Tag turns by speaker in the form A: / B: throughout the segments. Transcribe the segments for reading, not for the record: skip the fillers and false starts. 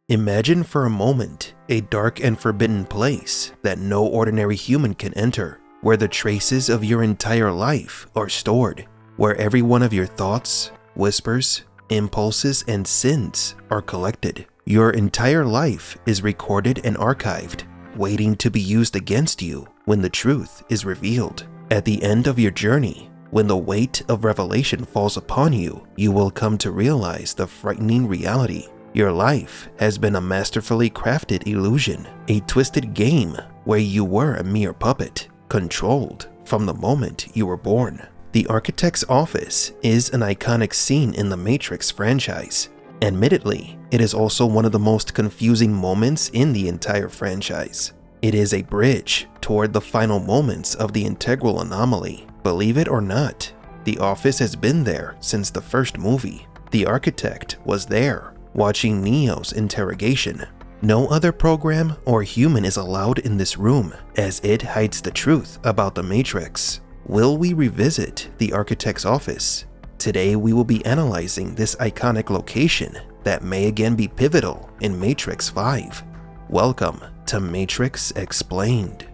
A: Imagine for a moment a dark and forbidden place that no ordinary human can enter, where the traces of your entire life are stored, where every one of your thoughts, whispers, impulses, and sins are collected. Your entire life is recorded and archived, waiting to be used against you when the truth is revealed. At the end of your journey, when the weight of revelation falls upon you, you will come to realize the frightening reality. Your life has been a masterfully crafted illusion, a twisted game where you were a mere puppet, controlled from the moment you were born. The Architect's Office is an iconic scene in the Matrix franchise. Admittedly, it is also one of the most confusing moments in the entire franchise. It is a bridge toward the final moments of the Integral Anomaly. Believe it or not, the office has been there since the first movie. The Architect was there, watching Neo's interrogation. No other program or human is allowed in this room, as it hides the truth about the Matrix. Will we revisit the Architect's Office? Today we will be analyzing this iconic location that may again be pivotal in Matrix 5. Welcome to Matrix Explained.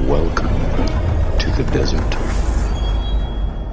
B: Welcome to the desert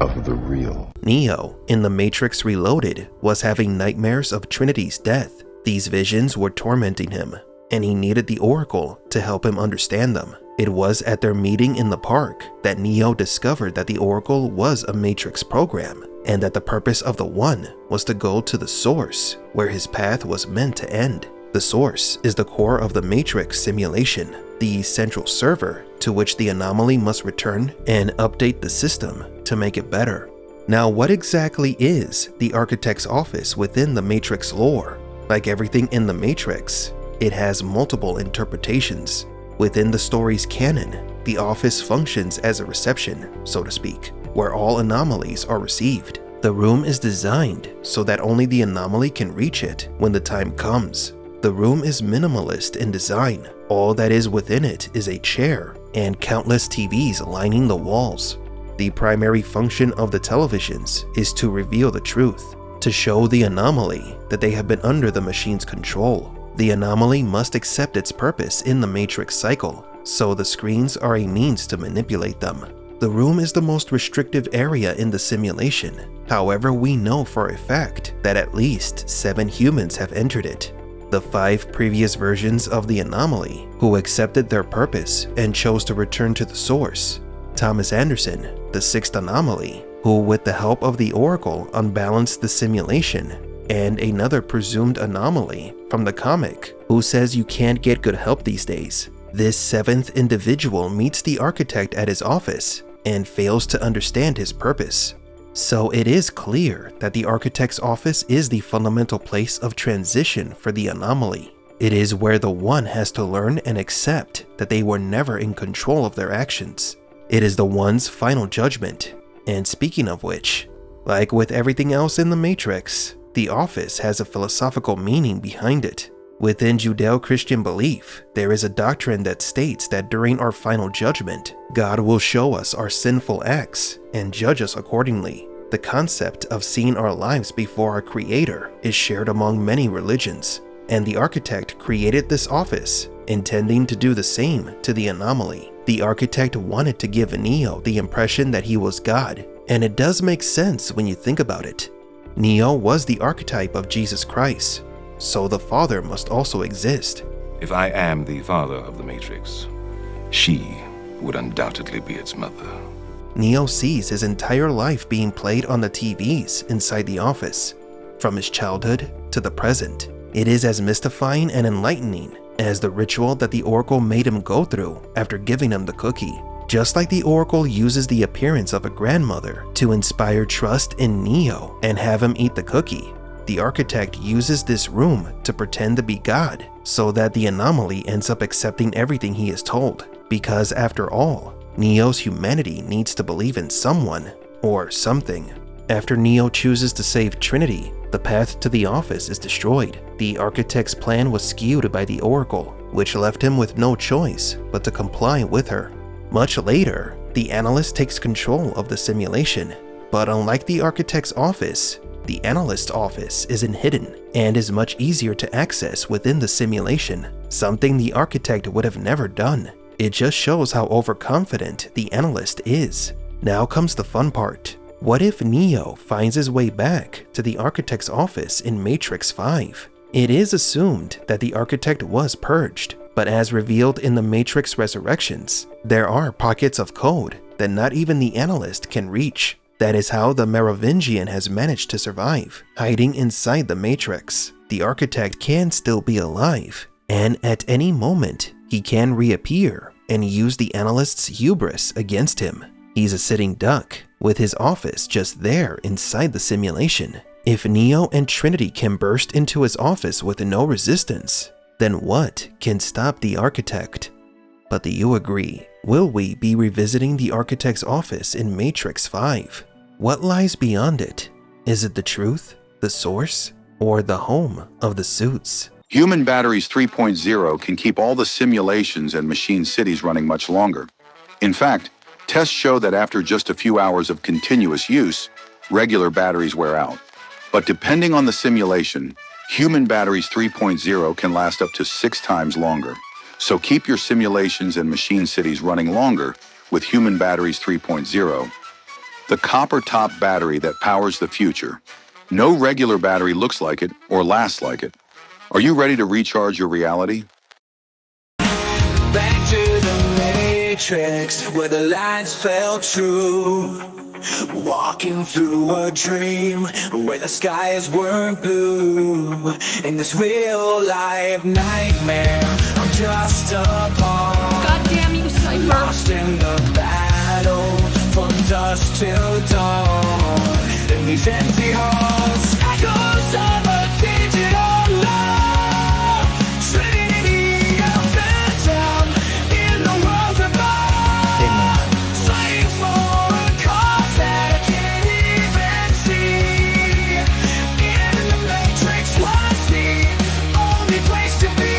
B: of the real.
A: Neo, in The Matrix Reloaded, was having nightmares of Trinity's death. These visions were tormenting him, and he needed the Oracle to help him understand them. It was at their meeting in the park that Neo discovered that the Oracle was a Matrix program, and that the purpose of the One was to go to the source, where his path was meant to end. The source is the core of the Matrix simulation, the central server to which the anomaly must return and update the system to make it better. Now, what exactly is the Architect's Office within the Matrix lore? Like everything in the Matrix, it has multiple interpretations. Within the story's canon, the office functions as a reception, so to speak, where all anomalies are received. The room is designed so that only the anomaly can reach it when the time comes. The room is minimalist in design. All that is within it is a chair and countless TVs lining the walls. The primary function of the televisions is to reveal the truth, to show the anomaly that they have been under the machine's control. The anomaly must accept its purpose in the Matrix cycle, so the screens are a means to manipulate them. The room is the most restrictive area in the simulation. However, we know for a fact that at least 7 humans have entered it. The 5 previous versions of the anomaly, who accepted their purpose and chose to return to the source. Thomas Anderson, the 6th anomaly, who with the help of the Oracle unbalanced the simulation, and another presumed anomaly from the comic, who says you can't get good help these days. This 7th individual meets the Architect at his office and fails to understand his purpose. So it is clear that the Architect's Office is the fundamental place of transition for the anomaly. It is where the One has to learn and accept that they were never in control of their actions. It is the One's final judgment. And speaking of which, like with everything else in the Matrix, the Office has a philosophical meaning behind it. Within Judeo-Christian belief, there is a doctrine that states that during our final judgment, God will show us our sinful acts and judge us accordingly. The concept of seeing our lives before our Creator is shared among many religions, and the Architect created this office, intending to do the same to the anomaly. The Architect wanted to give Neo the impression that he was God, and it does make sense when you think about it. Neo was the archetype of Jesus Christ, so the Father must also exist.
C: If I am the father of the Matrix, she would undoubtedly be its mother.
A: Neo sees his entire life being played on the TVs inside the office, from his childhood to the present. It is as mystifying and enlightening as the ritual that the Oracle made him go through after giving him the cookie. Just like the Oracle uses the appearance of a grandmother to inspire trust in Neo and have him eat the cookie, the Architect uses this room to pretend to be God, so that the anomaly ends up accepting everything he is told. Because after all, Neo's humanity needs to believe in someone or something. After Neo chooses to save Trinity, the path to the office is destroyed. The Architect's plan was skewed by the Oracle, which left him with no choice but to comply with her. Much later, the analyst takes control of the simulation. But unlike the architect's office, the analyst's office isn't hidden and is much easier to access within the simulation, something the architect would have never done. It just shows how overconfident the analyst is. Now comes the fun part. What if Neo finds his way back to the architect's office in Matrix 5? It is assumed that the architect was purged, but as revealed in the Matrix Resurrections, there are pockets of code that not even the analyst can reach. That is how the Merovingian has managed to survive. Hiding inside the Matrix, the architect can still be alive, and at any moment, he can reappear and use the analyst's hubris against him. He's a sitting duck, with his office just there inside the simulation. If Neo and Trinity can burst into his office with no resistance, then what can stop the architect? But do you agree? Will we be revisiting the architect's office in Matrix 5? What lies beyond it? Is it the truth, the source, or the home of the suits?
D: Human Batteries 3.0 can keep all the simulations and machine cities running much longer. In fact, tests show that after just a few hours of continuous use, regular batteries wear out. But depending on the simulation, Human Batteries 3.0 can last up to 6 times longer. So keep your simulations and machine cities running longer with Human Batteries 3.0. The copper-top battery that powers the future. No regular battery looks like it or lasts like it. Are you ready to recharge your reality?
E: Back to the Matrix, where the lights fell true. Walking through a dream, where the skies weren't blue. In this real-life nightmare, I'm just a pawn.
F: Goddamn you, Cypher!
E: Lost in the battle, from dusk till dawn. In these empty halls, echoes of a digital love. Trinity of phantom in the world above. Fighting for a cause that I can't even see. In the Matrix was the only place to be.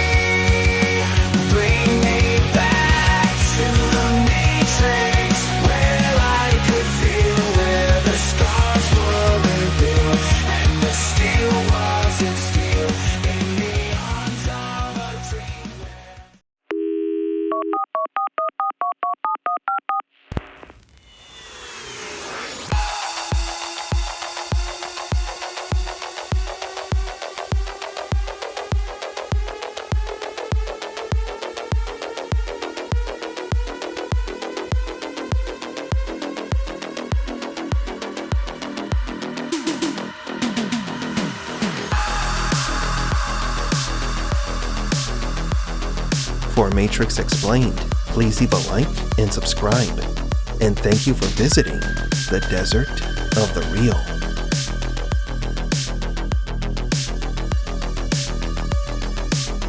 E: Bring me back to the Matrix, where I could feel where the scars were revealed, and the steel wasn't steel in the arms of a dream.
A: For Matrix Explained, please leave a like and subscribe. And thank you for visiting the Desert of the Real.